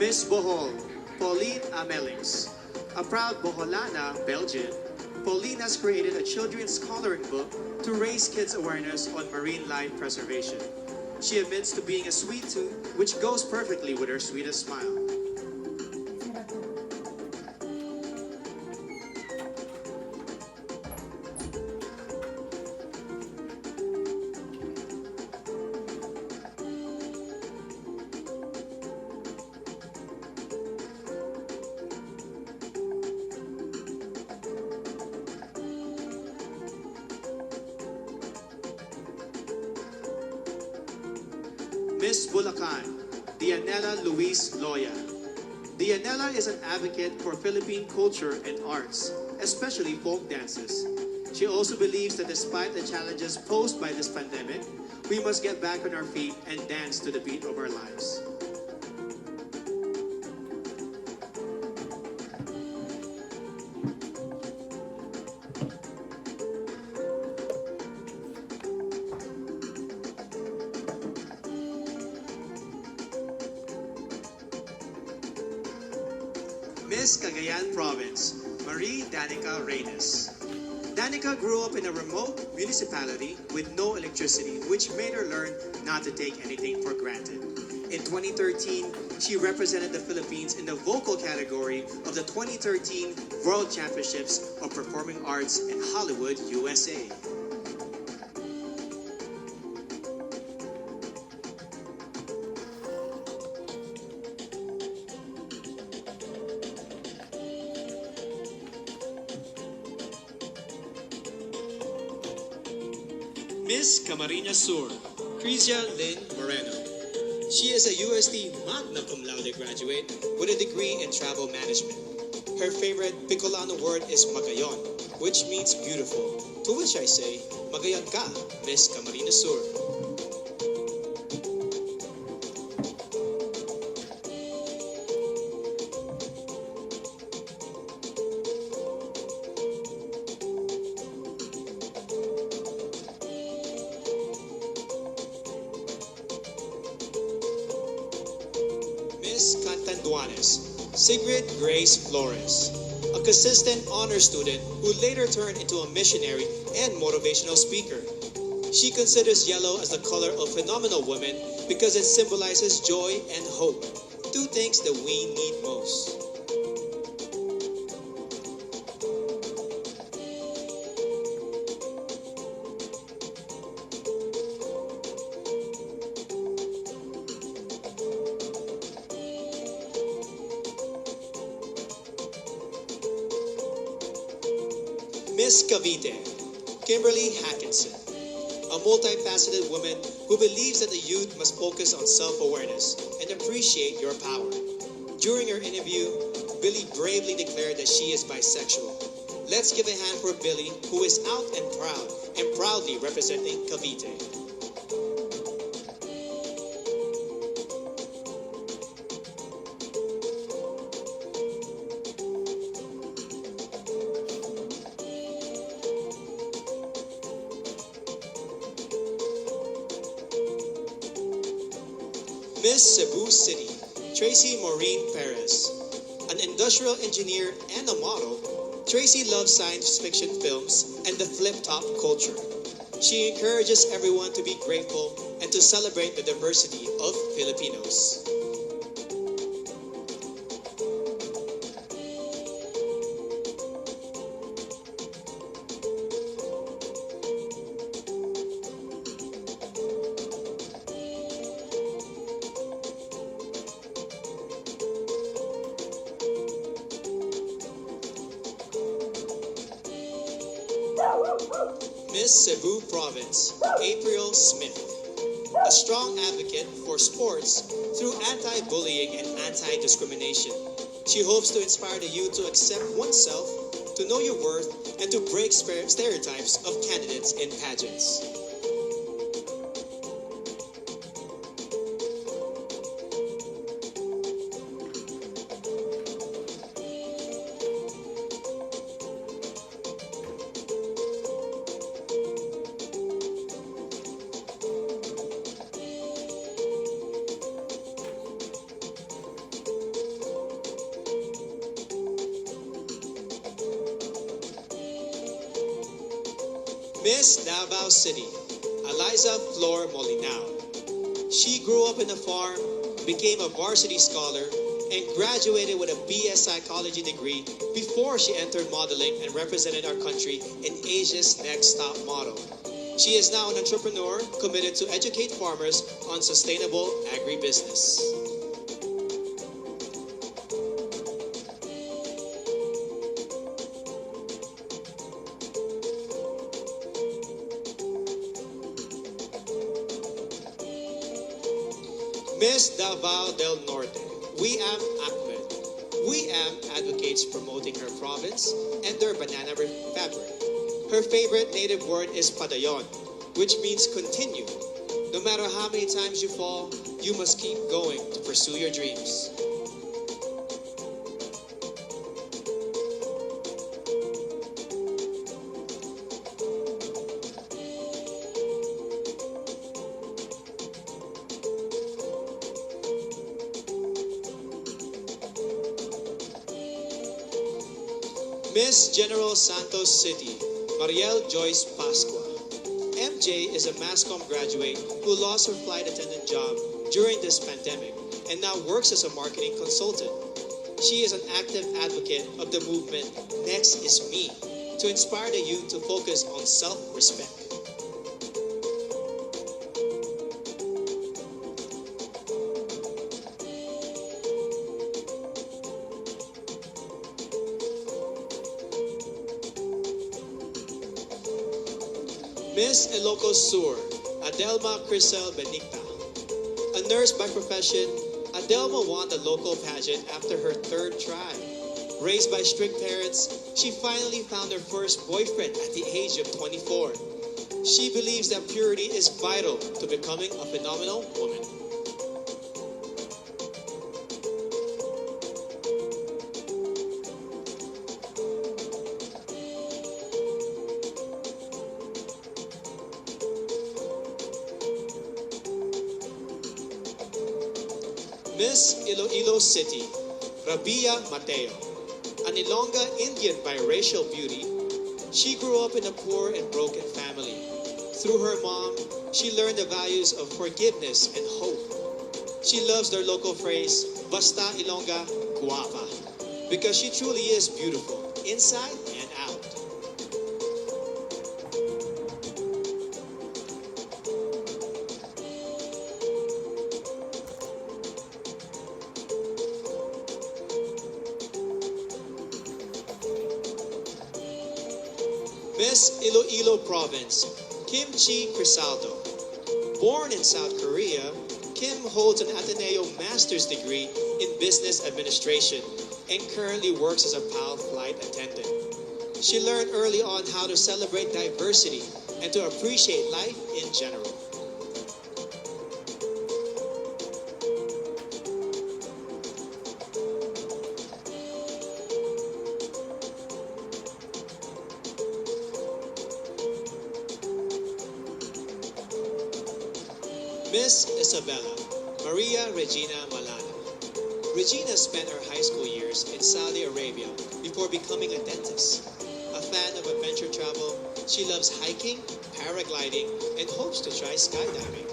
Miss Bohol, Pauline Amelings. A proud Boholana, Belgian, Pauline has created a children's coloring book to raise kids' awareness on marine life preservation. She admits to being a sweet tooth, which goes perfectly with her sweetest smile. Miss Bulacan, Dianela Luis Loya. Dianela is an advocate for Philippine culture and arts, especially folk dances. She also believes that despite the challenges posed by this pandemic, we must get back on our feet and dance to the beat of our lives. Miss Cagayan Province, Marie Danica Reyes. Danica grew up in a remote municipality with no electricity, which made her learn not to take anything for granted. In 2013, she represented the Philippines in the vocal category of the 2013 World Championships of Performing Arts in Hollywood, USA. Miss Camarines Sur, Crisia Lynn Moreno. She is a UST Magna Cum Laude graduate with a degree in travel management. Her favorite Bicolano word is Magayon, which means beautiful, to which I say, Magayon ka, Miss Camarines Sur. Miss Cantanduanes, Sigrid Grace Flores, a consistent honor student who later turned into a missionary and motivational speaker. She considers yellow as the color of phenomenal women because it symbolizes joy and hope, two things that we need most. Miss Cavite, Kimberly Hackinson, a multifaceted woman who believes that the youth must focus on self-awareness and appreciate your power. During her interview, Billy bravely declared that she is bisexual. Let's give a hand for Billy, who is out and proudly representing Cavite. Miss Cebu City, Tracy Maureen Perez. An industrial engineer and a model, Tracy loves science fiction films and the flip-top culture. She encourages everyone to be grateful and to celebrate the diversity of Filipinos. Miss Cebu Province, April Smith. A strong advocate for sports through anti-bullying and anti-discrimination. She hopes to inspire the youth to accept oneself, to know your worth, and to break stereotypes of candidates in pageants. Miss Davao City, Eliza Flor Molinao. She grew up in a farm, became a varsity scholar, and graduated with a BS Psychology degree before she entered modeling and represented our country in Asia's Next Top Model. She is now an entrepreneur committed to educate farmers on sustainable agribusiness. Miss Davao del Norte, Wiam Ahmed. Wiam advocates promoting her province and their banana fabric. Her favorite native word is padayon, which means continue. No matter how many times you fall, you must keep going to pursue your dreams. Miss General Santos City, Mariel Joyce Pascua. MJ is a MASCOM graduate who lost her flight attendant job during this pandemic and now works as a marketing consultant. She is an active advocate of the movement Next is Me to inspire the youth to focus on self-respect. Miss Ilocos Sur, Adelma Crisel Benigta. A nurse by profession, Adelma won the local pageant after her third try. Raised by strict parents, she finally found her first boyfriend at the age of 24. She believes that purity is vital to becoming a phenomenal woman. Miss Iloilo City, Rabia Mateo. An Ilongga Indian biracial beauty, she grew up in a poor and broken family. Through her mom, she learned the values of forgiveness and hope. She loves their local phrase, Basta Ilongga Guapa, because she truly is beautiful, inside and out. Miss Iloilo Province, Kim Chi Crisaldo. Born in South Korea, Kim holds an Ateneo Master's degree in Business Administration and currently works as a PAL flight attendant. She learned early on how to celebrate diversity and to appreciate life in general. Miss Isabella, Maria Regina Malana. Regina spent her high school years in Saudi Arabia before becoming a dentist. A fan of adventure travel, she loves hiking, paragliding, and hopes to try skydiving.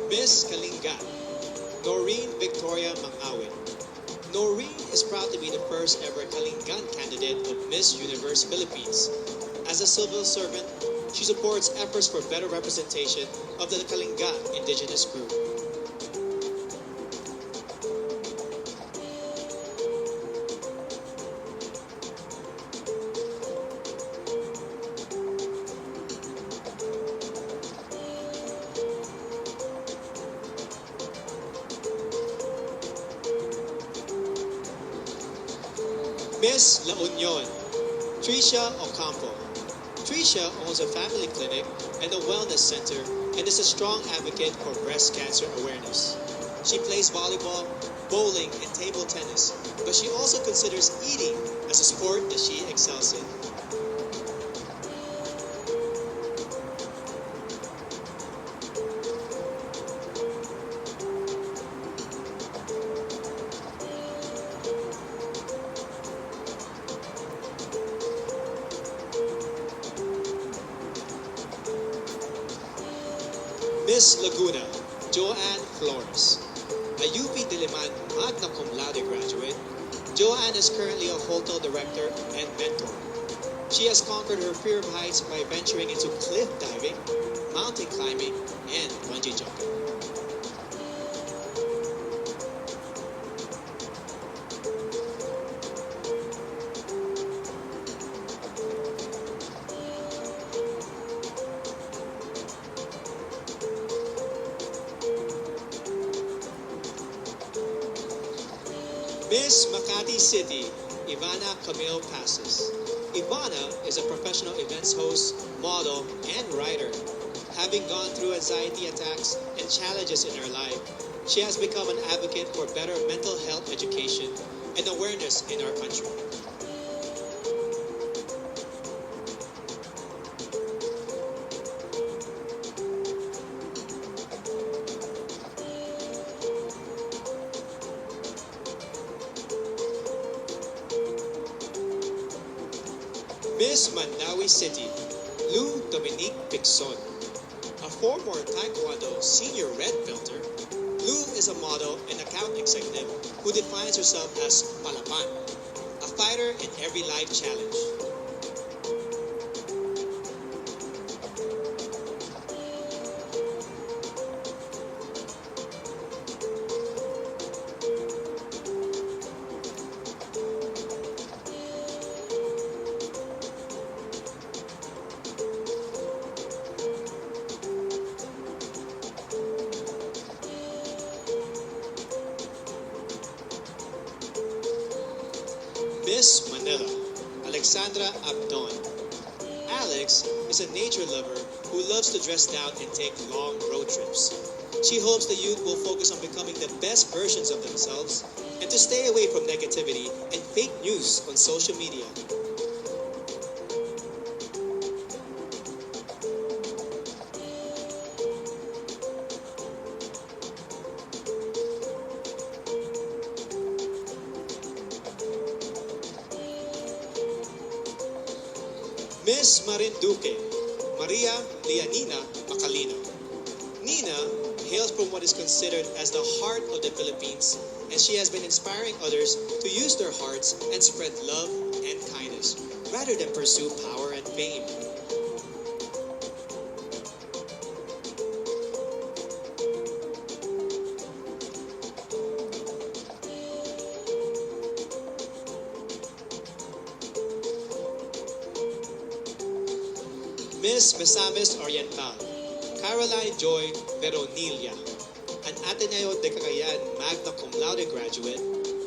Miss Kalinga, Noreen Victoria Mangawin. Noreen is proud to be the first ever Kalingan candidate of Miss Universe Philippines. As a civil servant, she supports efforts for better representation of the Kalinga indigenous group. Miss La Union, Tricia Ocampo. Patricia owns a family clinic and a wellness center and is a strong advocate for breast cancer awareness. She plays volleyball, bowling, and table tennis, but she also considers eating as a sport that she excels in. Miss Laguna, Joanne Flores. A UP Diliman magna cum laude graduate, Joanne is currently a hotel director and mentor. She has conquered her fear of heights by venturing into cliff diving, mountain climbing, and bungee jumping. Miss Makati City, Ivana Camille Passes. Ivana is a professional events host, model, and writer. Having gone through anxiety attacks and challenges in her life, she has become an advocate for better mental health education and awareness in our country. Miss Mandawi City, Lou Dominique Pixon. A former Taekwondo senior red belter, Lou is a model and account executive who defines herself as Palapan, a fighter in every life challenge. Miss Manila, Alexandra Abdon. Alex is a nature lover who loves to dress down and take long road trips. She hopes the youth will focus on becoming the best versions of themselves and to stay away from negativity and fake news on social media. Miss Marinduque, Maria Lianina Macalino. Nina hails from what is considered as the heart of the Philippines, and she has been inspiring others to use their hearts and spread love and kindness, rather than pursue power and fame. Miss Misamis Oriental, Caroline Joy Veronilla, an Ateneo de Cagayan magna cum laude graduate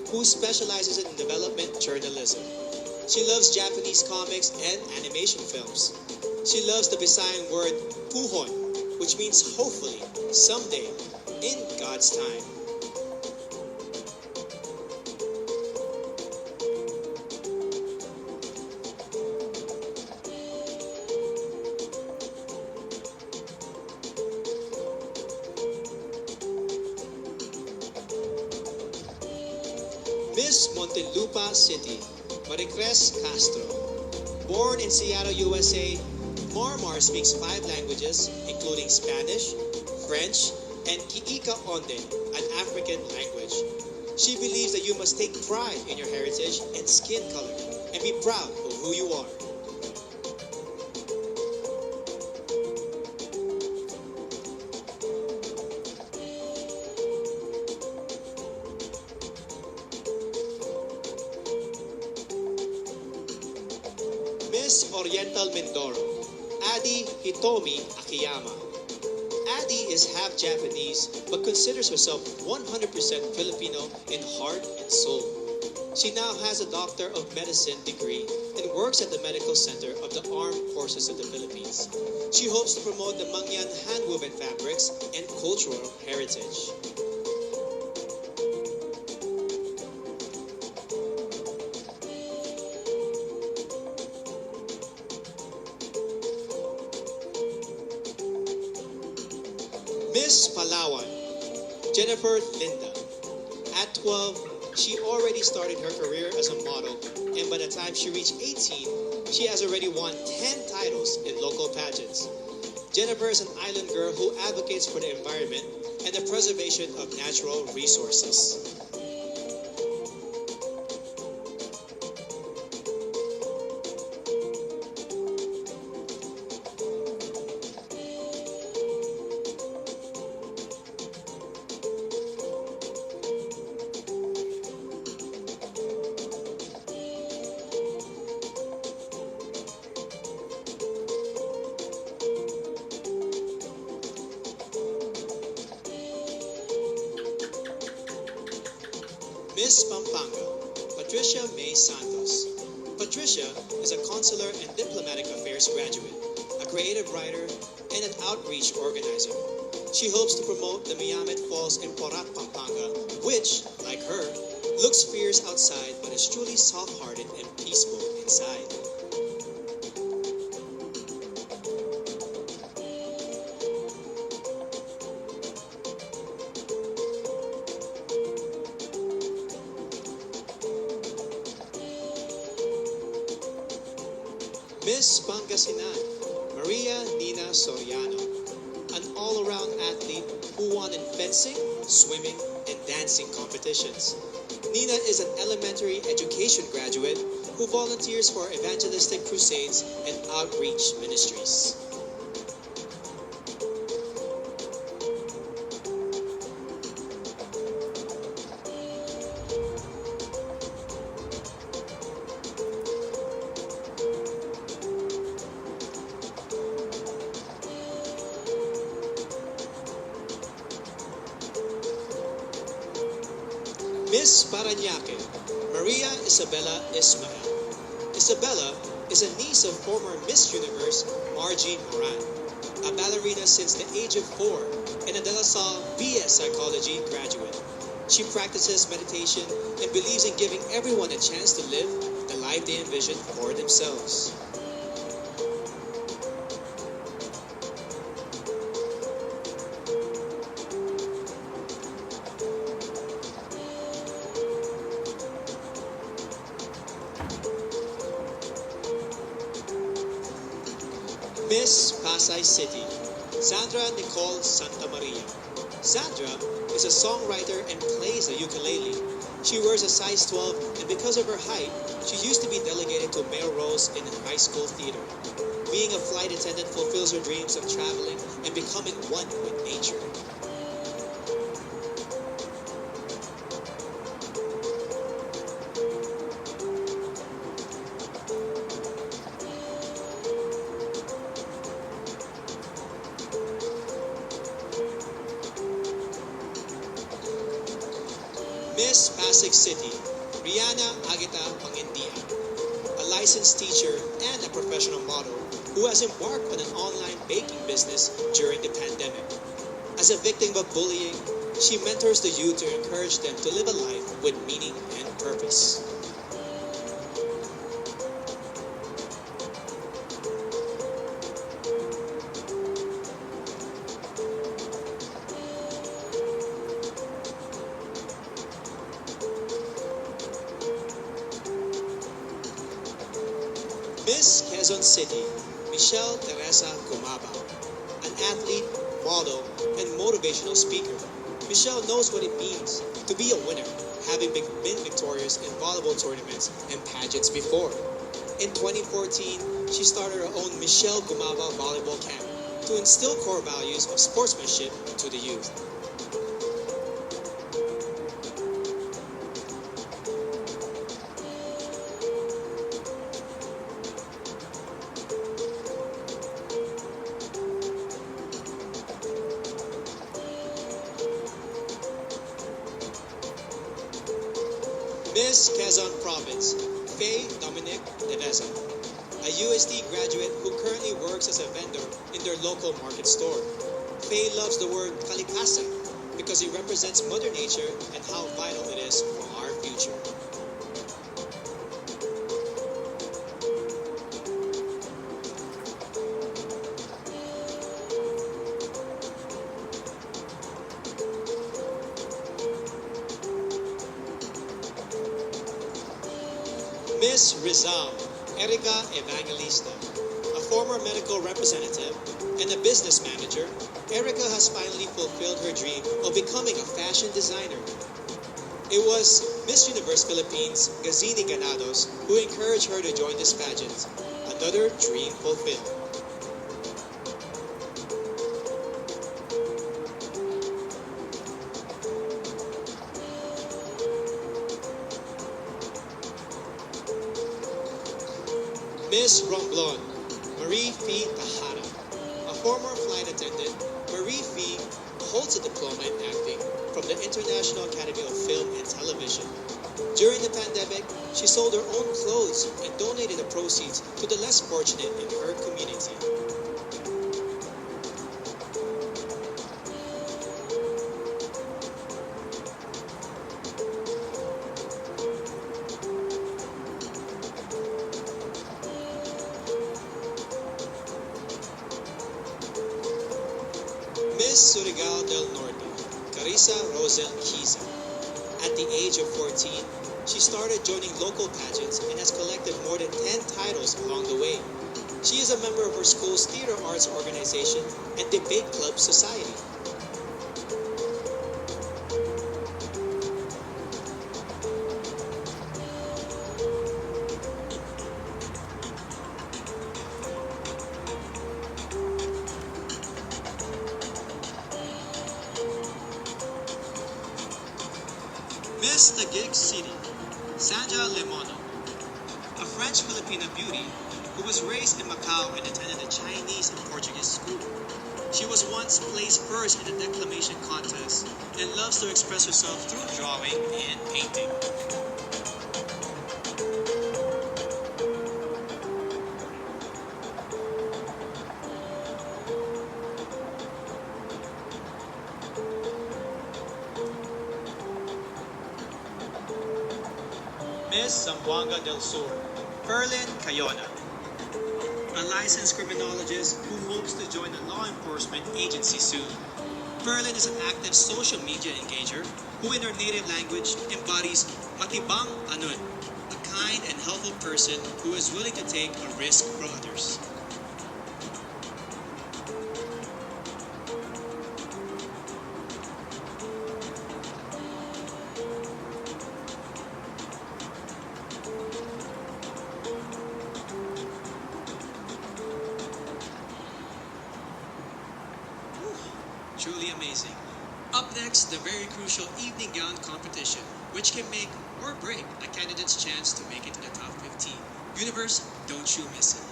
who specializes in development journalism. She loves Japanese comics and animation films. She loves the Visayan word puhon, which means hopefully, someday, in God's time. Miss Montelupa City, Maricres Castro. Born in Seattle, USA, Marmar speaks 5 languages, including Spanish, French, and Kiika Onde, an African language. She believes that you must take pride in your heritage and skin color, and be proud of who you are. Miss Oriental Mindoro, Adi Hitomi Akiyama. Adi is half Japanese but considers herself 100% Filipino in heart and soul. She now has a Doctor of Medicine degree and works at the Medical Center of the Armed Forces of the Philippines. She hopes to promote the Mangyan hand-woven fabrics and cultural heritage. Miss Palawan, Jennifer Linda. At 12, she already started her career as a model, and by the time she reached 18, she has already won 10 titles in local pageants. Jennifer is an island girl who advocates for the environment and the preservation of natural resources. Miss Pampanga, Patricia May Santos. Patricia is a consular and diplomatic affairs graduate, a creative writer, and an outreach organizer. She hopes to promote the Miamet Falls in Porac, Pampanga, which, like her, looks fierce outside but is truly soft-hearted and peaceful inside. Miss Pangasinan, Maria Nina Soriano, an all-around athlete who won in fencing, swimming, and dancing competitions. Nina is an elementary education graduate who volunteers for evangelistic crusades and outreach ministries. Miss Parañaque, Maria Isabella Ismael. Isabella is a niece of former Miss Universe Margie Moran, a ballerina since the age of 4 and a De La Salle BS Psychology graduate. She practices meditation and believes in giving everyone a chance to live the life they envision for themselves. Miss Pasay City, Sandra Nicole Santa Maria. Sandra is a songwriter and plays the ukulele. She wears a size 12 and because of her height, she used to be delegated to male roles in high school theater. Being a flight attendant fulfills her dreams of traveling and becoming one with nature. Miss Pasig City, Rihanna Agita Pangindia, a licensed teacher and a professional model who has embarked on an online baking business during the pandemic. As a victim of bullying, she mentors the youth to encourage them to live a life with meaning and purpose. Miss Quezon City, Michelle Teresa Gumabao, an athlete, model, and motivational speaker. Michelle knows what it means to be a winner, having been victorious in volleyball tournaments and pageants before. In 2014, she started her own Michelle Gumabao Volleyball Camp to instill core values of sportsmanship to the youth. Miss Quezon Province, Faye Dominic Devesa, a UST graduate who currently works as a vendor in their local market store. Faye loves the word kalikasan because it represents Mother Nature and how vital it is for our future. Miss Rizal, Erica Evangelista, a former medical representative and a business manager, Erica has finally fulfilled her dream of becoming a fashion designer. It was Miss Universe Philippines, Gazini Ganados, who encouraged her to join this pageant. Another dream fulfilled. Miss Romblon, Marie Fee Tahara. A former flight attendant, Marie Fee holds a diploma in acting from the International Academy of Film and Television. During the pandemic, she sold her own clothes and donated the proceeds to the less fortunate in her community. Miss Surigao del Norte, Carissa Rosel Kiza. At the age of 14, she started joining local pageants and has collected more than 10 titles along the way. She is a member of her school's theater arts organization and debate club society. Miss Taguig City, Sanja Lemono, a French-Filipina beauty who was raised in Macau and attended a Chinese and Portuguese school. She was once placed first in a declamation contest and loves to express herself through drawing and painting. Miss Zamboanga del Sur, Perlin Cayona, a licensed criminologist who hopes to join a law enforcement agency soon. Perlin is an active social media engager who in her native language embodies Matibang Anun, a kind and helpful person who is willing to take a risk for others. Truly amazing. Up next, the very crucial evening gown competition, which can make or break a candidate's chance to make it to the top 15. Universe, don't you miss it.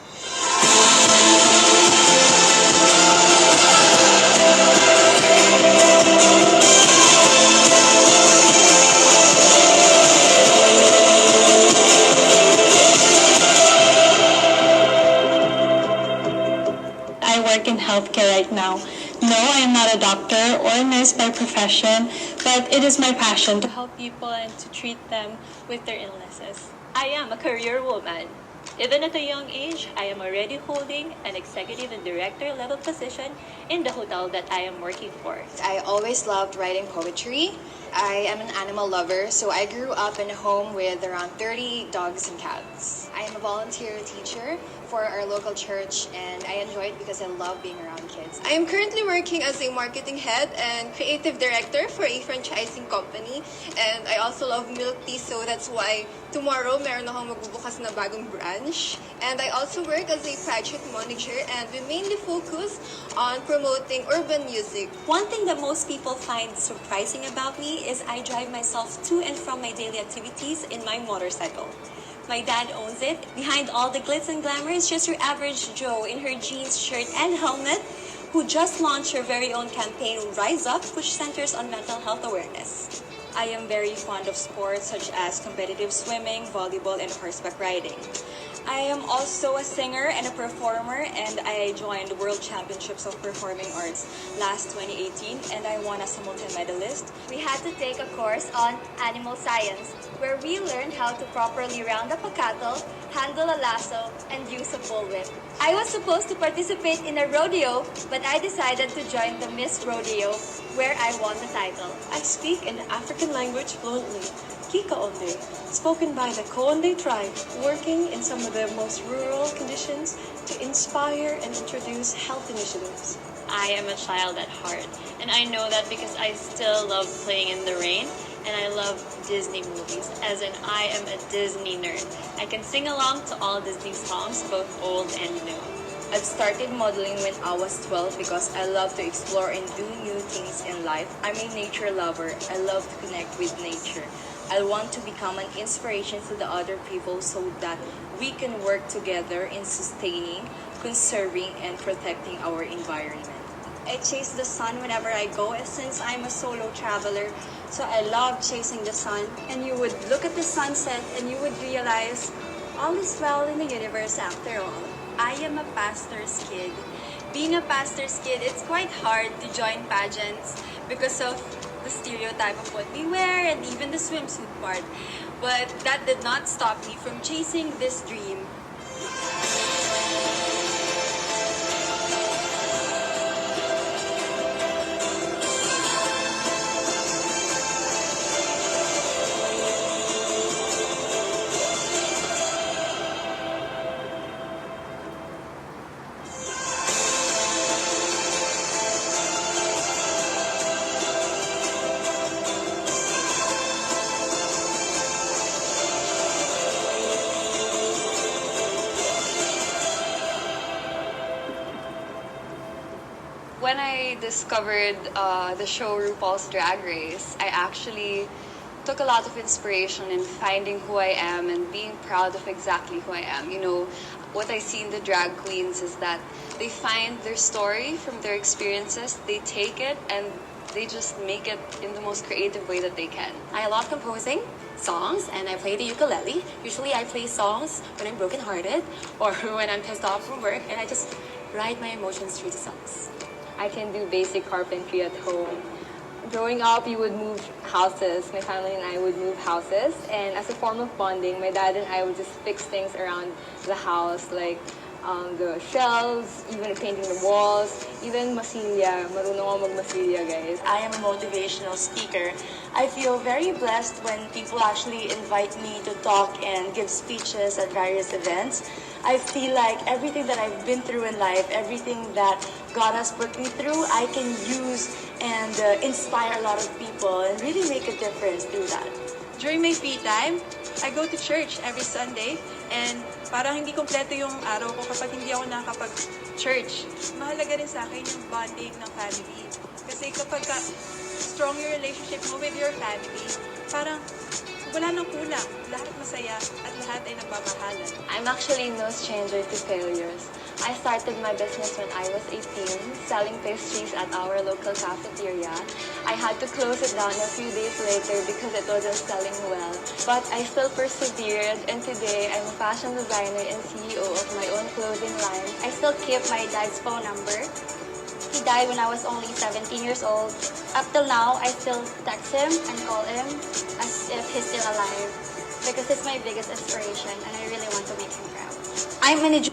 I work in healthcare right now. No, I am not a doctor or a nurse by profession, but it is my passion to help people and to treat them with their illnesses. I am a career woman. Even at a young age, I am already holding an executive and director level position in the hotel that I am working for. I always loved writing poetry. I am an animal lover, so I grew up in a home with around 30 dogs and cats. I am a volunteer teacher for our local church, and I enjoy it because I love being around kids. I am currently working as a marketing head and creative director for a franchising company. And I also love milk tea, so that's why tomorrow meron akong magbubukas na bagong branch. And I also work as a pageant manager, and we mainly focus on promoting urban music. One thing that most people find surprising about me is I drive myself to and from my daily activities in my motorcycle. My dad owns it. Behind all the glitz and glamour is just your average Joe in her jeans, shirt, and helmet, who just launched her very own campaign, Rise Up, which centers on mental health awareness. I am very fond of sports such as competitive swimming, volleyball, and horseback riding. I am also a singer and a performer, and I joined World Championships of Performing Arts last 2018, and I won as a multi-medalist. We had to take a course on animal science where we learned how to properly round up a cattle, handle a lasso, and use a bullwhip. I was supposed to participate in a rodeo, but I decided to join the Miss Rodeo where I won the title. I speak an African language fluently, Kikaonde, spoken by the Koonde tribe, working in some of the most rural conditions to inspire and introduce health initiatives. I am a child at heart, and I know that because I still love playing in the rain, and I love Disney movies, as in I am a Disney nerd. I can sing along to all Disney songs, both old and new. I've started modeling when I was 12 because I love to explore and do new things in life. I'm a nature lover. I love to connect with nature. I want to become an inspiration to the other people so that we can work together in sustaining, conserving, and protecting our environment. I chase the sun whenever I go since I'm a solo traveler. So I love chasing the sun. And you would look at the sunset and you would realize all is well in the universe after all. I am a pastor's kid. Being a pastor's kid, it's quite hard to join pageants because of the stereotype of what we wear and even the swimsuit part. But that did not stop me from chasing this dream. When I discovered the show RuPaul's Drag Race, I actually took a lot of inspiration in finding who I am and being proud of exactly who I am. You know, what I see in the drag queens is that they find their story from their experiences, they take it, and they just make it in the most creative way that they can. I love composing songs and I play the ukulele. Usually I play songs when I'm brokenhearted or when I'm pissed off from work, and I just write my emotions through the songs. I can do basic carpentry at home. Growing up, you would move houses. My family and I would move houses. And as a form of bonding, my dad and I would just fix things around the house, like the shelves, even painting the walls, even masilya. Marunong ako mag-masilya, guys. I am a motivational speaker. I feel very blessed when people actually invite me to talk and give speeches at various events. I feel like everything that I've been through in life, everything that God has put me through, I can use and inspire a lot of people and really make a difference through that. During my free time, I go to church every Sunday, and parang hindi kompleto yung araw ko kapag hindi ako nakakapag-church. Mahalaga rin sa akin yung bonding ng family. Kasi kapag strong yung relationship mo with your family, parang wala nang kulang. Lahat masaya at lahat ay nagmamahalan. I'm actually no stranger to failures. I started my business when I was 18, selling pastries at our local cafeteria. I had to close it down a few days later because it wasn't selling well. But I still persevered, and today I'm a fashion designer and CEO of my own clothing line. I still keep my dad's phone number. He died when I was only 17 years old. Up till now, I still text him and call him as if he's still alive because he's my biggest inspiration and I really want to make him proud. I'm an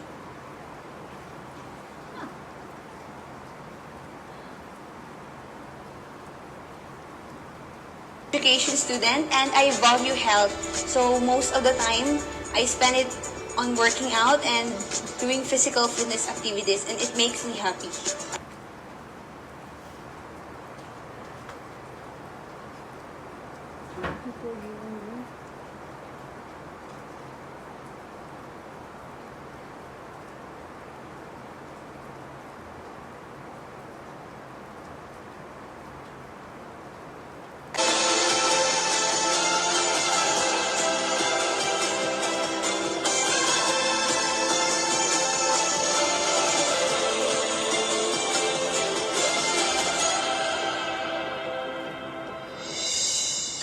education student and I value health. So most of the time, I spend it on working out and doing physical fitness activities, and it makes me happy.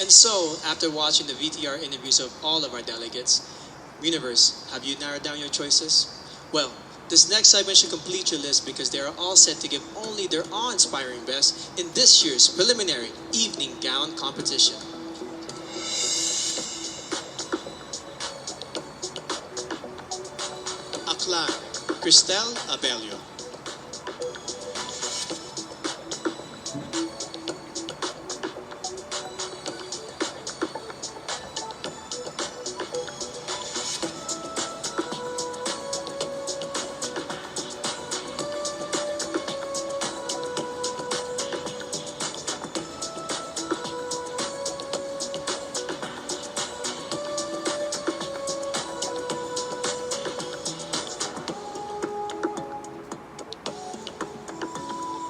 And so, after watching the VTR interviews of all of our delegates, Universe, have you narrowed down your choices? Well, this next segment should complete your list because they are all set to give only their awe-inspiring best in this year's preliminary evening gown competition. Aklan, Cristel Abelio.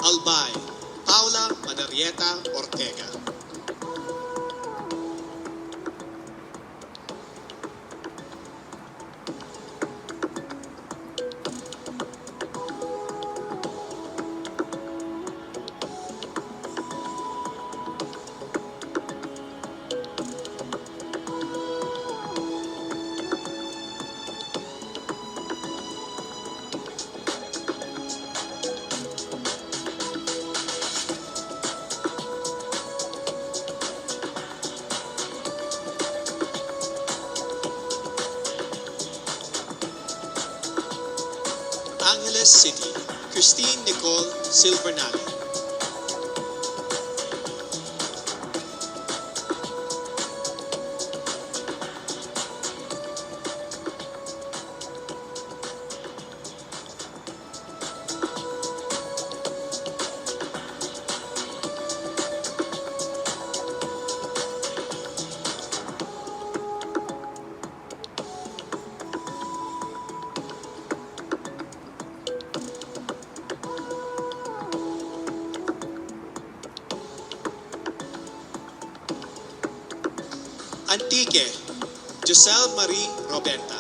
Albay, Paula Madarieta Ortega. Angeles City, Christine Nicole Silvernale. Antique, Giselle Marie Roberta.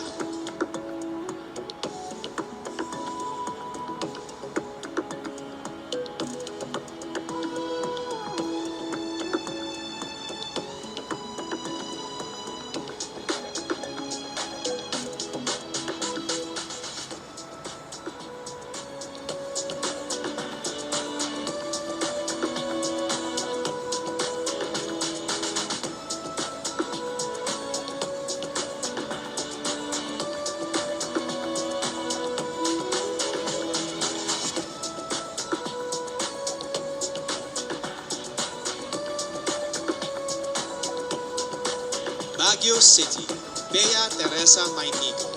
Baguio City, Bea Teresa Mainigo.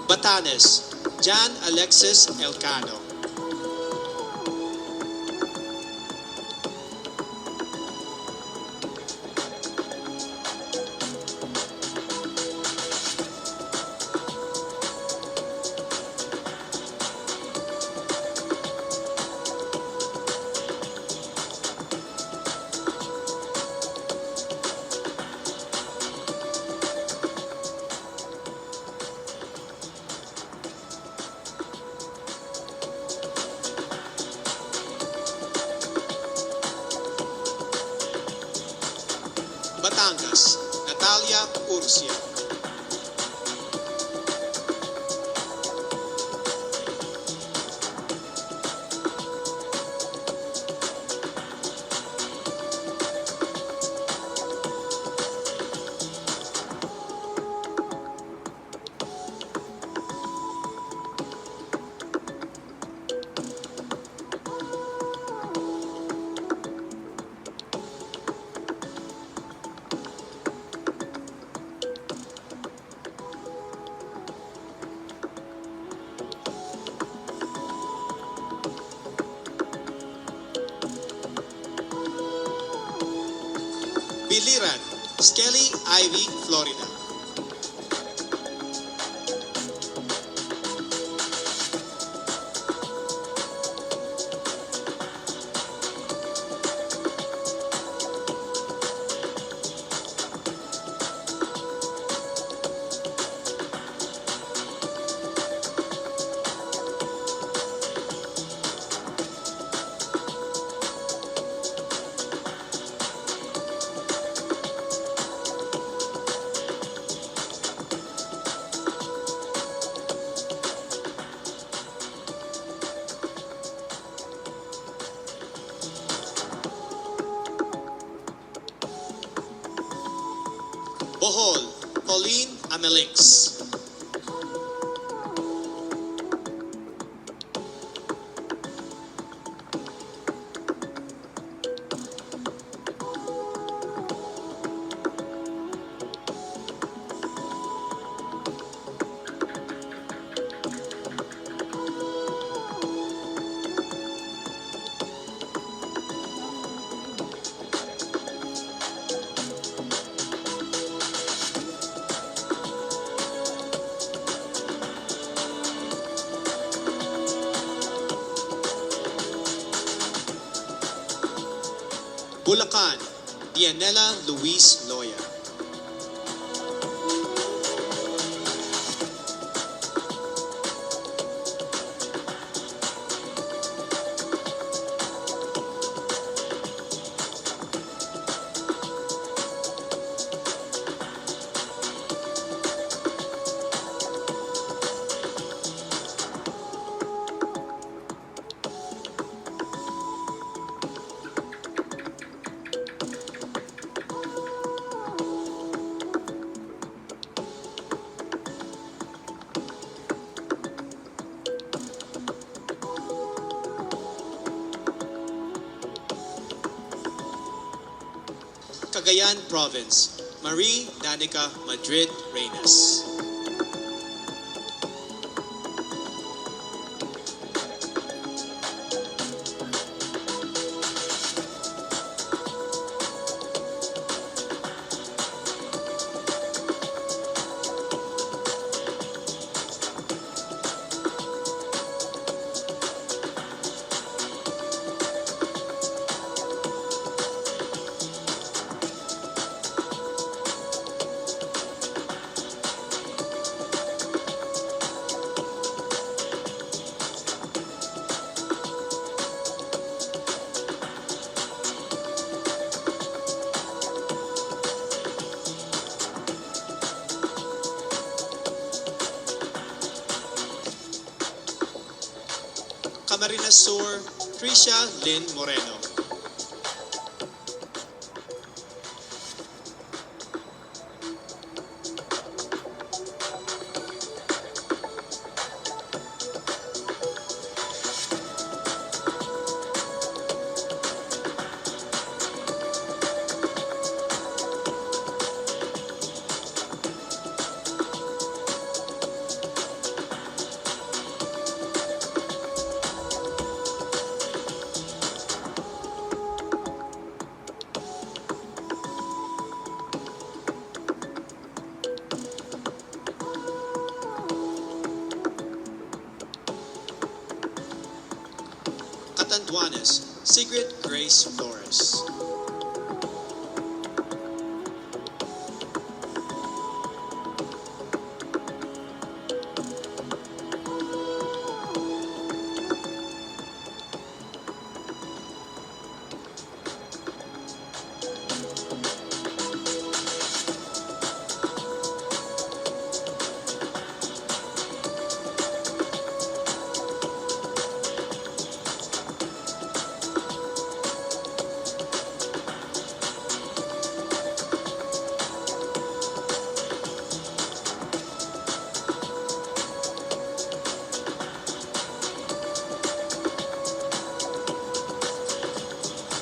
Batanes, Jan Alexis Elcano. Batangas, Natalia Urcia. Biliran, Skelly Ivy, Florida. Lynx. Bulacan, Dianela Luis Loya. Cagayan Province, Marie Danica Madrid Reyes. Camarines Sur, Tricia Lynn Moreno. Catanduanes, Sigrid Grace Flores.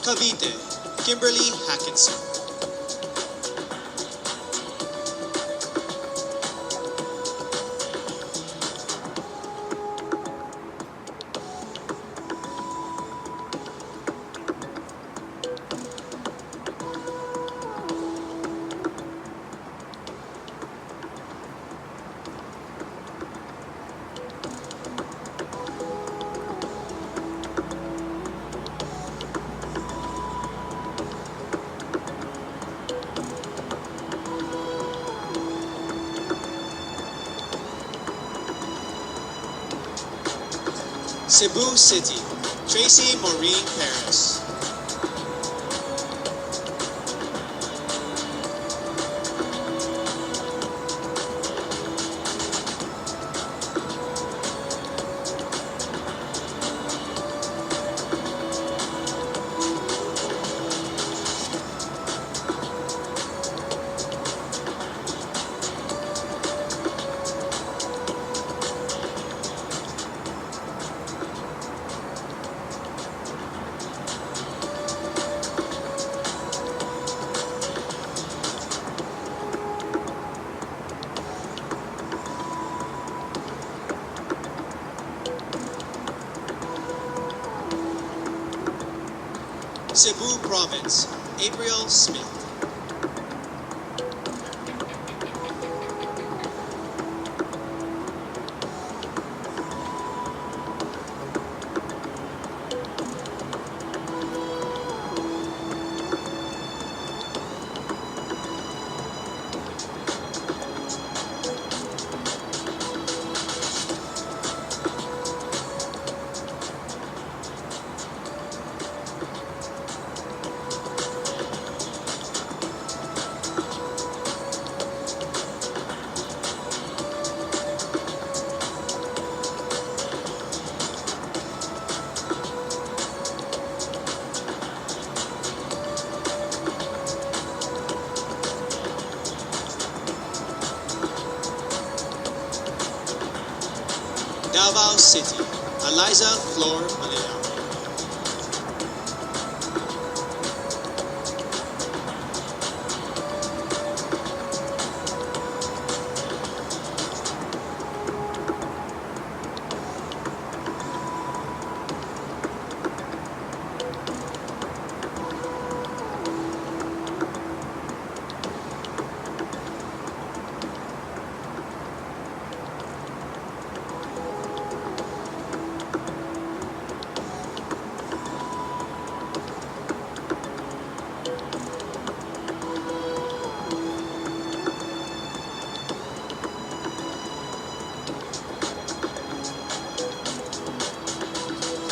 Cavite, Kimberly Hackinson. Cebu City, Tracy Maureen Perez. Cebu Province, April Smith. Davao City, Eliza Flor Manila.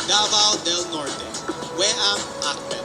Davao del Norte, Weam Akbet.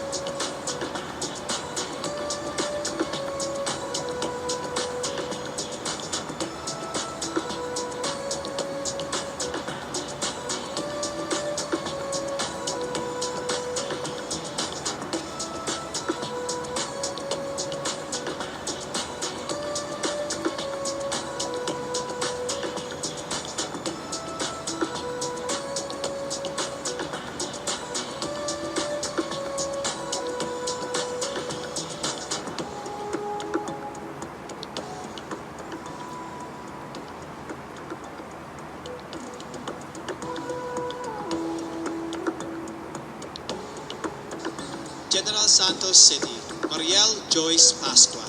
General Santos City, Mariel Joyce Pascua.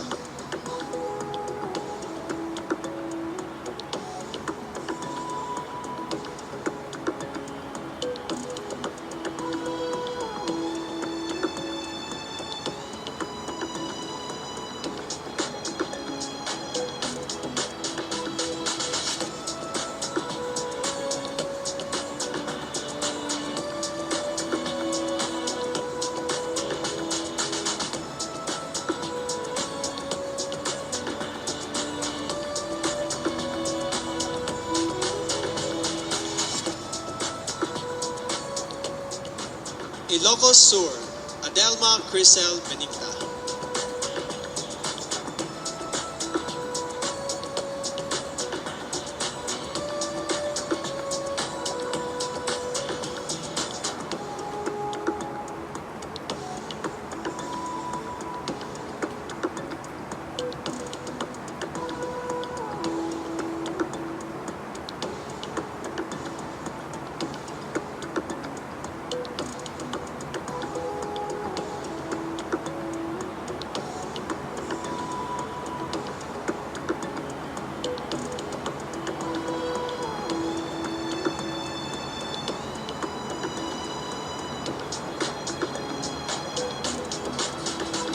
Ilocos Sur, Adelma Crisel Benigta.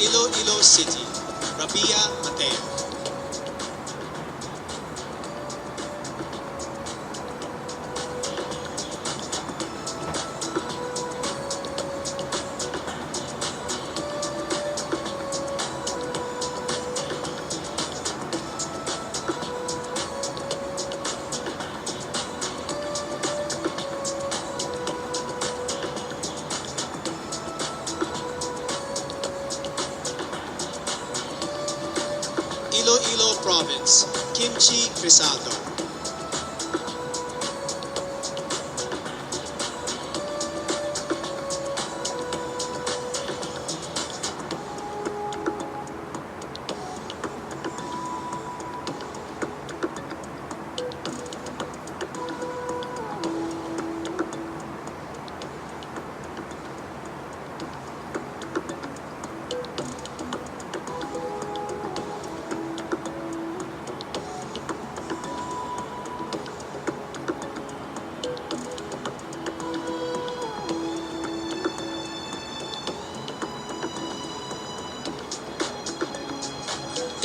Iloilo City, Rabia Mateo. Iloilo Province, Kimchi Crisaldo.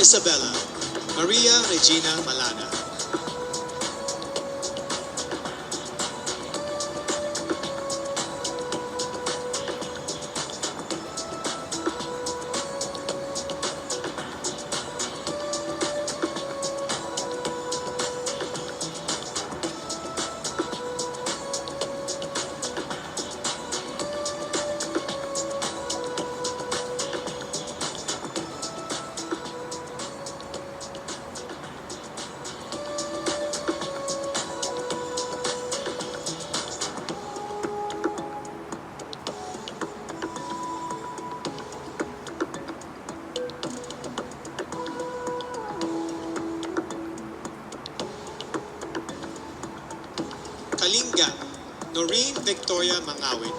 Isabella Maria Regina Malana. Kalinga Noreen Victoria Mangawin.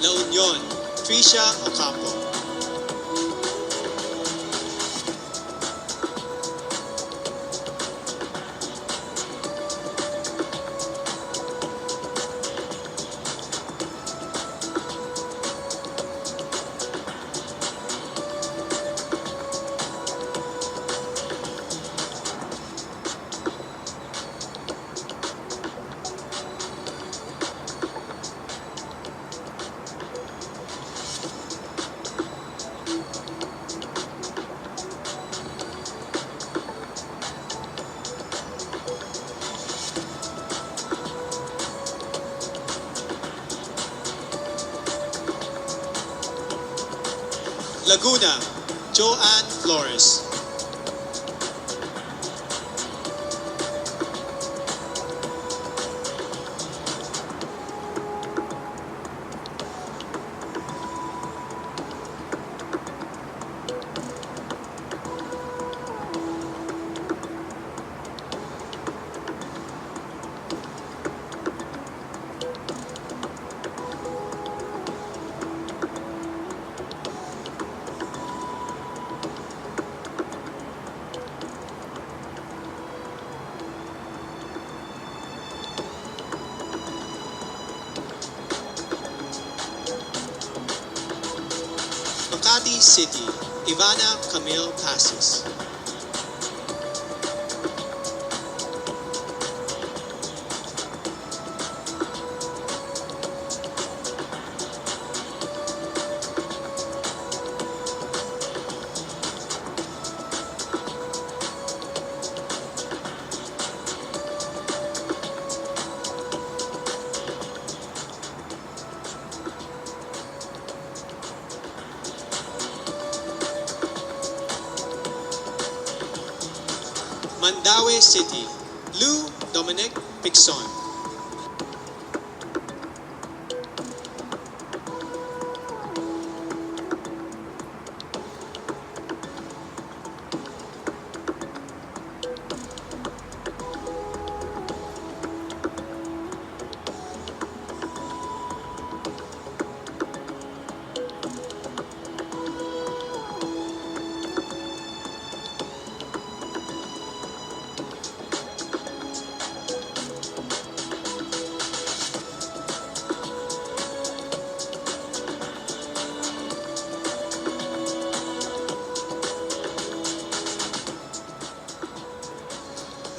La Union Tricia Ocampo. Laguna Joanne Flores. Makati City Ivana Camille Pasis. Mandaue City Lou Dominic Pixon.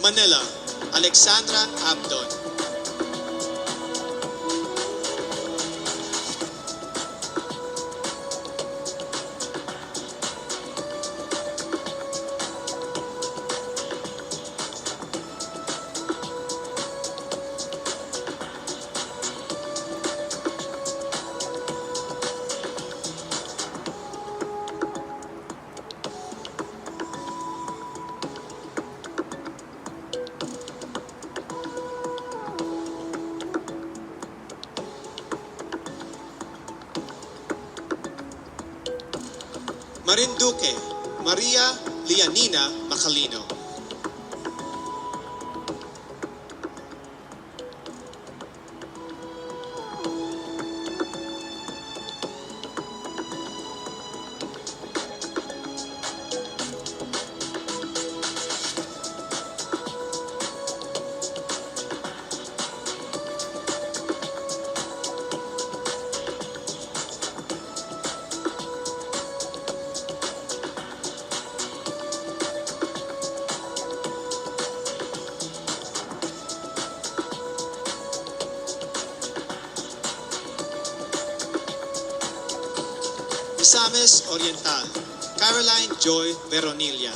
Manila Alexandra Abdon. Marinduque Maria Lianina Macalino. Misamis Oriental, Caroline Joy Veronilla.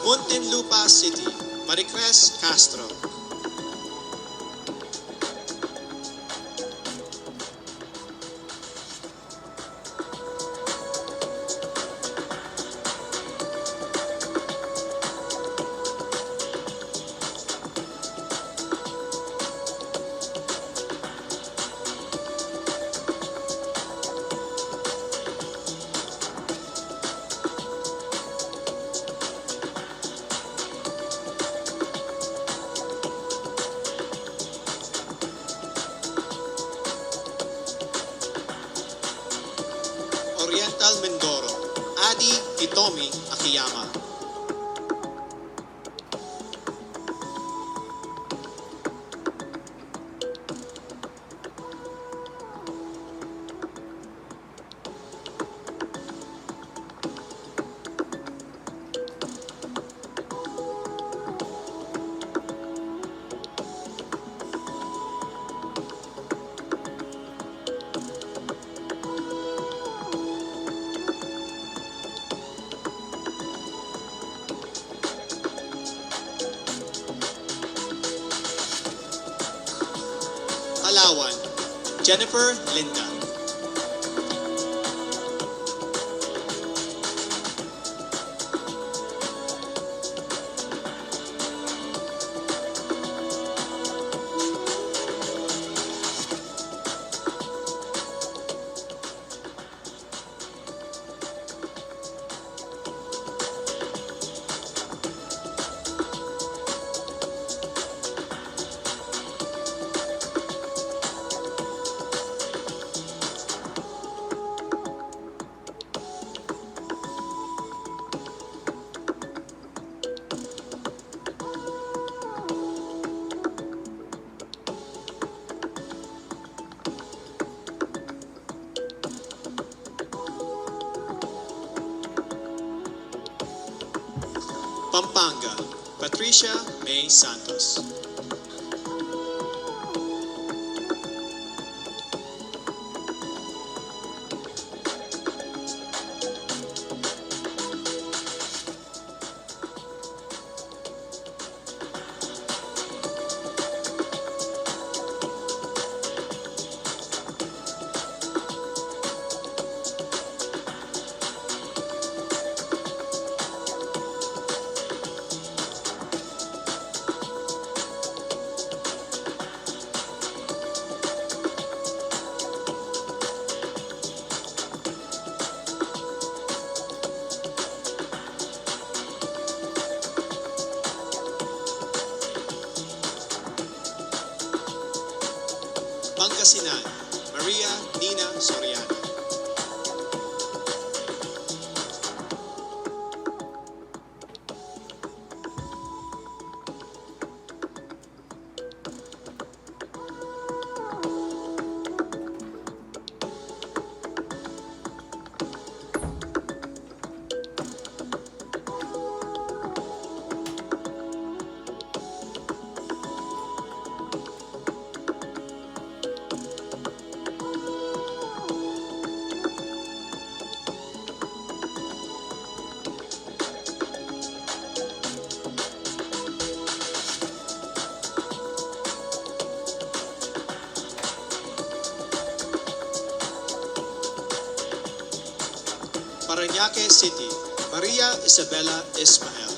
Muntinlupa City, Maricres Castro. Oriental Mindoro, Adi Hitomi Akiyama. Palawan, Jennifer Linda. Pampanga, Patricia May Santos. Pangasinan, Maria Nina Soriano. Parañaque City, Maria Isabella Ismael.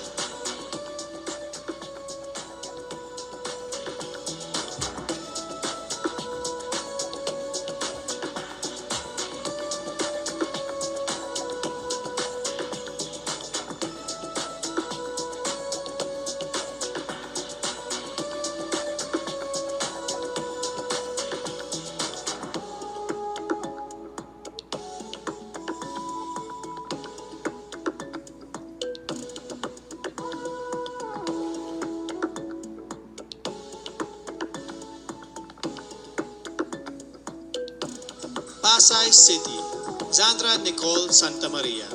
Pasay City, Zandra Nicole Santamaria.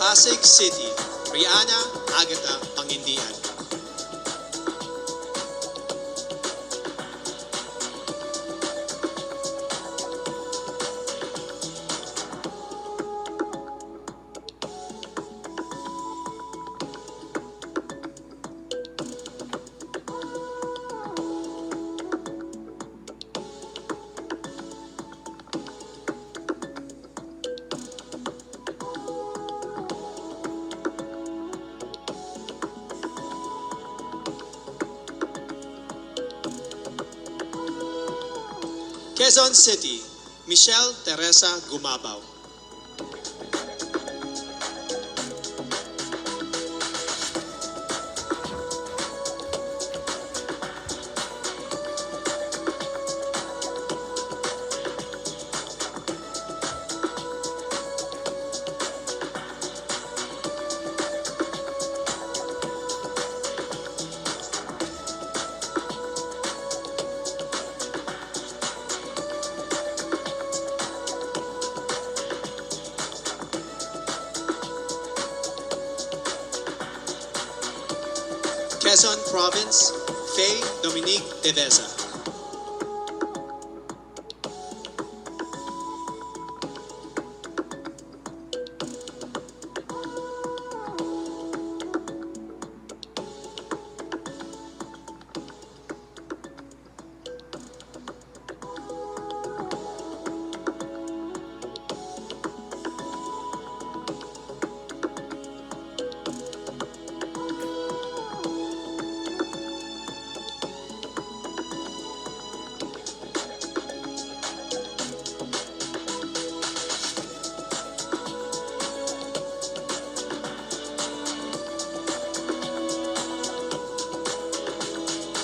Pasig City, Rihanna Agata Pangindian. Quezon City, Michelle Teresa Gumabaw. Quezon Province, Faye Dominique Deveza.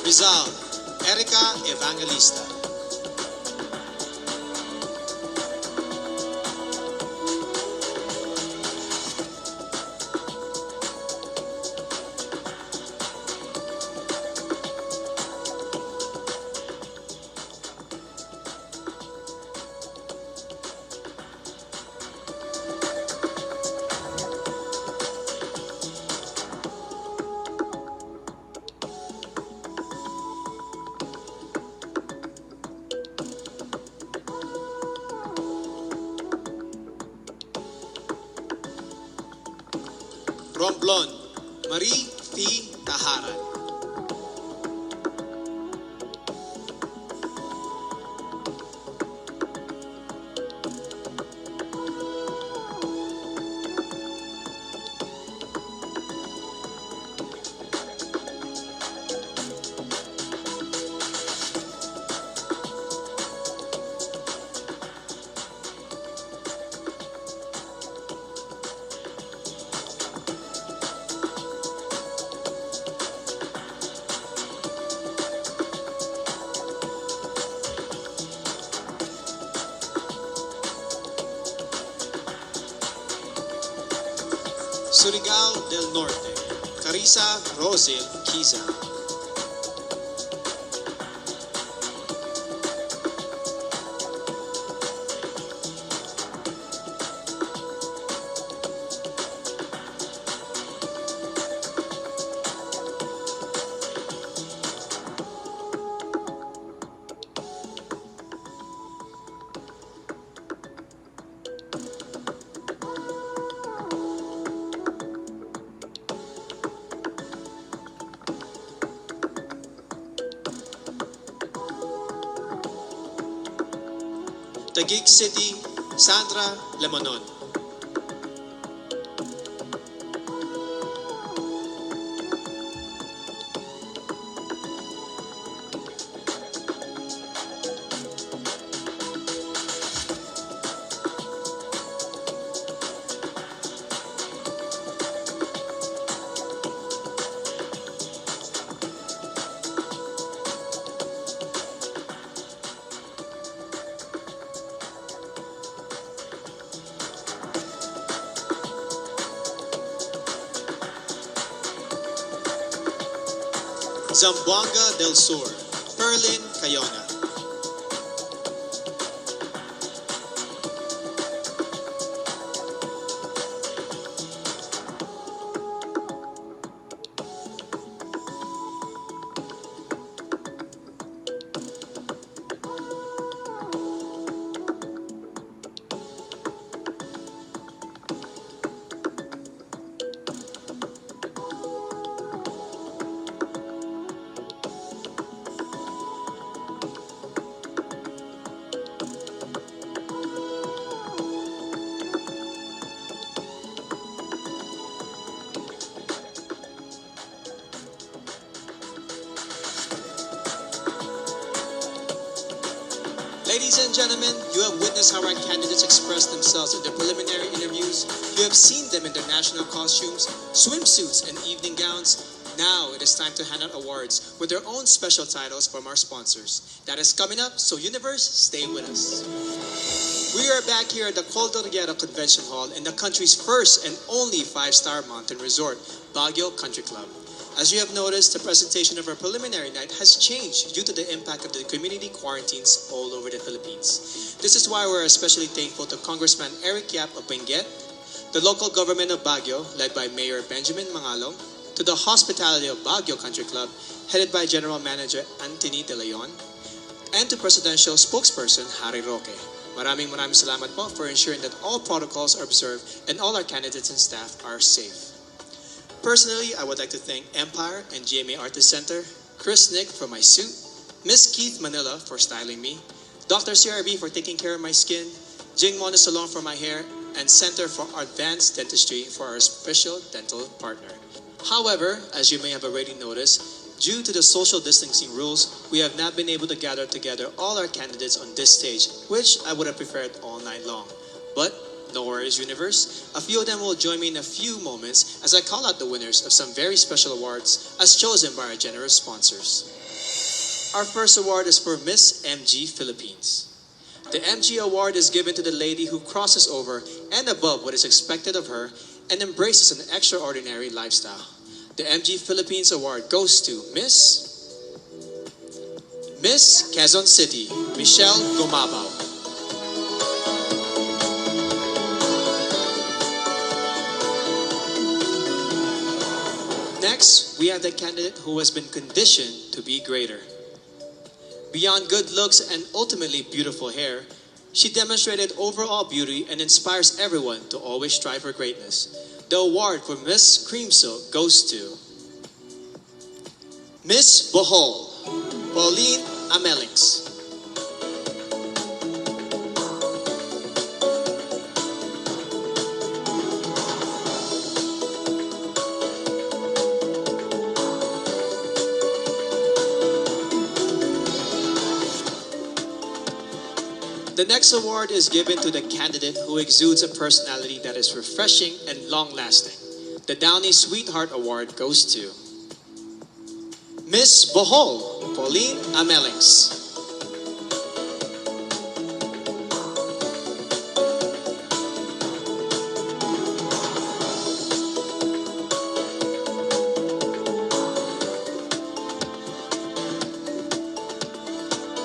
Rizal, Erica Evangelista. Romblon, Marie P. Taharan. Surigao del Norte, Carissa Rosil Kiza. Taguig City, Sandra Lemonon. Zamboanga del Sur, Perlin Cayona. Ladies and gentlemen, you have witnessed how our candidates expressed themselves in their preliminary interviews. You have seen them in their national costumes, swimsuits, and evening gowns. Now it is time to hand out awards with their own special titles from our sponsors. That is coming up, so Universe, stay with us. We are back here at the Cordillera Convention Hall in the country's first and only 5-star mountain resort, Baguio Country Club. As you have noticed, the presentation of our preliminary night has changed due to the impact of the community quarantines all over the Philippines. This is why we're especially thankful to Congressman Eric Yap of Benguet, the local government of Baguio, led by Mayor Benjamin Mangalong, to the hospitality of Baguio Country Club, headed by General Manager Anthony De Leon, and to Presidential Spokesperson Harry Roque. Maraming salamat po for ensuring that all protocols are observed and all our candidates and staff are safe. Personally, I would like to thank Empire and GMA Artist Center, Chris Nick for my suit, Miss Keith Manila for styling me, Dr. CRB for taking care of my skin, Jing Mona Salon for my hair, and Center for Advanced Dentistry for our special dental partner. However, as you may have already noticed, due to the social distancing rules, we have not been able to gather together all our candidates on this stage, which I would have preferred all night long. But no worries, Universe. A few of them will join me in a few moments as I call out the winners of some very special awards as chosen by our generous sponsors. Our first award is for Miss MG Philippines. The MG Award is given to the lady who crosses over and above what is expected of her and embraces an extraordinary lifestyle. The MG Philippines Award goes to Miss Quezon City, Michelle Gumabao. Next, we have the candidate who has been conditioned to be greater. Beyond good looks and ultimately beautiful hair, she demonstrated overall beauty and inspires everyone to always strive for greatness. The award for Miss Cream Silk goes to Miss Bohol, Pauline Amelix. The next award is given to the candidate who exudes a personality that is refreshing and long-lasting. The Downey Sweetheart Award goes to Miss Bohol, Pauline Amelix.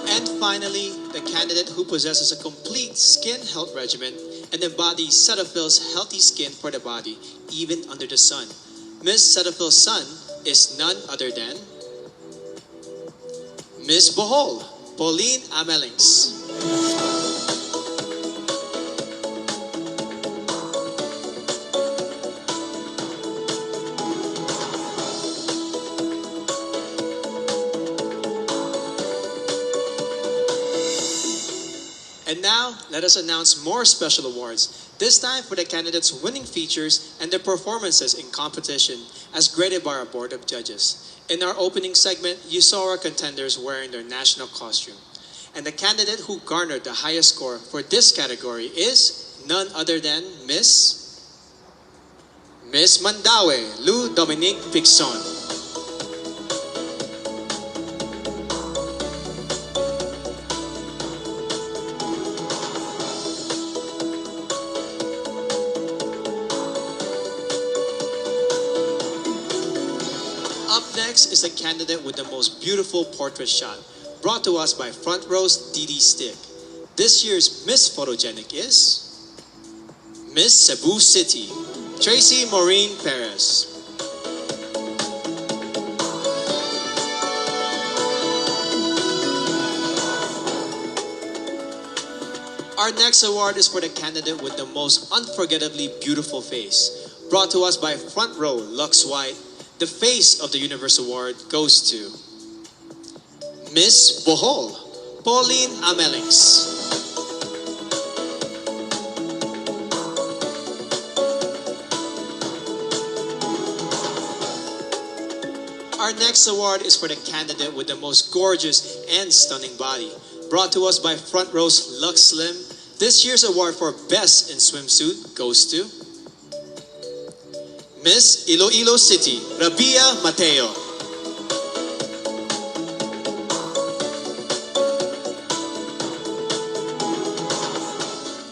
And finally, the candidate who possesses a complete skin health regimen and embodies Cetaphil's healthy skin for the body, even under the sun. Miss Cetaphil's son is none other than Miss Bohol, Pauline Amelix. And now, let us announce more special awards, this time for the candidates' winning features and their performances in competition as graded by our Board of Judges. In our opening segment, you saw our contenders wearing their national costume. And the candidate who garnered the highest score for this category is none other than Miss Mandaue, Lou Dominique Pixon. Up next is the candidate with the most beautiful portrait shot, brought to us by Front Row's Didi Stick. This year's Miss Photogenic is Miss Cebu City, Tracy Maureen Perez. Our next award is for the candidate with the most unforgettably beautiful face, brought to us by Front Row Lux White. The Face of the Universe Award goes to Miss Bohol, Pauline Amelix. Our next award is for the candidate with the most gorgeous and stunning body, brought to us by Front Row's Lux Slim. This year's award for Best in Swimsuit goes to Miss Iloilo City, Rabia Mateo.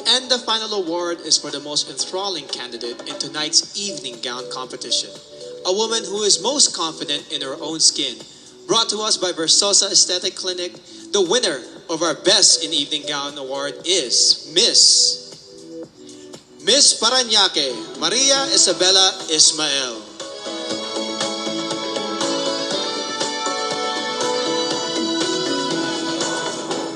And the final award is for the most enthralling candidate in tonight's evening gown competition. A woman who is most confident in her own skin. Brought to us by Versosa Aesthetic Clinic, the winner of our Best in Evening Gown Award is Miss Parañaque, Maria Isabella Ismael.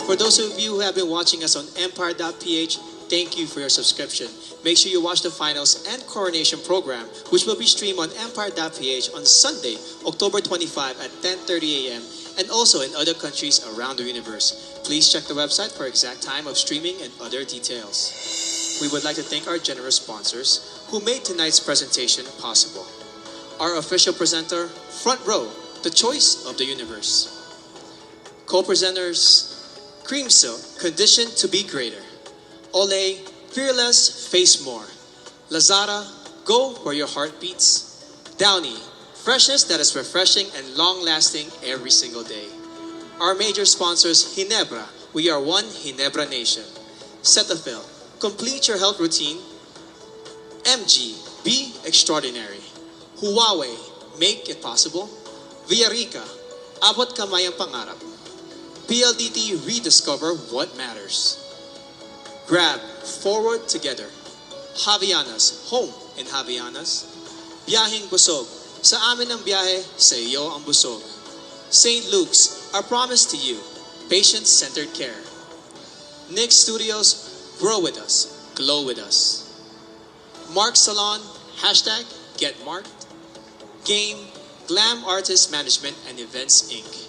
For those of you who have been watching us on Empire.ph, thank you for your subscription. Make sure you watch the finals and coronation program, which will be streamed on Empire.ph on Sunday, October 25 at 10:30 a.m. and also in other countries around the universe. Please check the website for exact time of streaming and other details. We would like to thank our generous sponsors who made tonight's presentation possible. Our official presenter, Front Row, the choice of the universe. Co-presenters, Cream Silk, Conditioned to be Greater. Olay, Fearless, Face More. Lazada, Go where your heart beats. Downy, freshness that is refreshing and long-lasting every single day. Our major sponsors, Ginebra, we are one Ginebra nation. Cetaphil, complete your health routine. MG, be extraordinary. Huawei, make it possible. Villarica, abot kamay ang pangarap. PLDT, rediscover what matters. Grab, forward together. Javianas, home in Javianas. Biyaheng Busog, sa amin ang biyahe, sa iyo ang busog. St. Luke's, our promise to you, patient-centered care. Nick Studios, grow with us, glow with us. Mark Salon, hashtag Get Marked. Game, Glam Artist Management and Events Inc.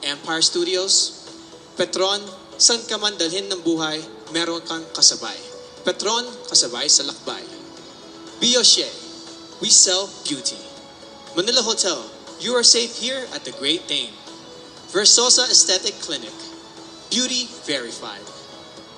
Empire Studios, Petron, san ka man dalhin ng buhay, meron kang kasabay. Petron, kasabay sa lakbay. Bioche, we sell beauty. Manila Hotel, you are safe here at the Great Dane. Versosa Aesthetic Clinic, beauty verified.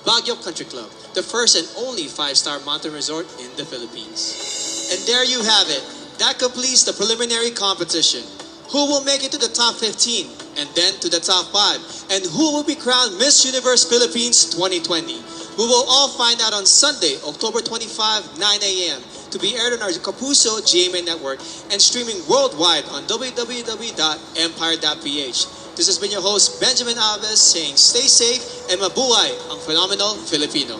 Baguio Country Club, the first and only 5-star mountain resort in the Philippines. And there you have it. That completes the preliminary competition. Who will make it to the top 15 and then to the top 5? And who will be crowned Miss Universe Philippines 2020? We will all find out on Sunday, October 25, 9 a.m. to be aired on our Kapuso GMA network and streaming worldwide on www.empire.ph. This has been your host, Benjamin Alves, saying stay safe and mabuhay ang phenomenal Filipino.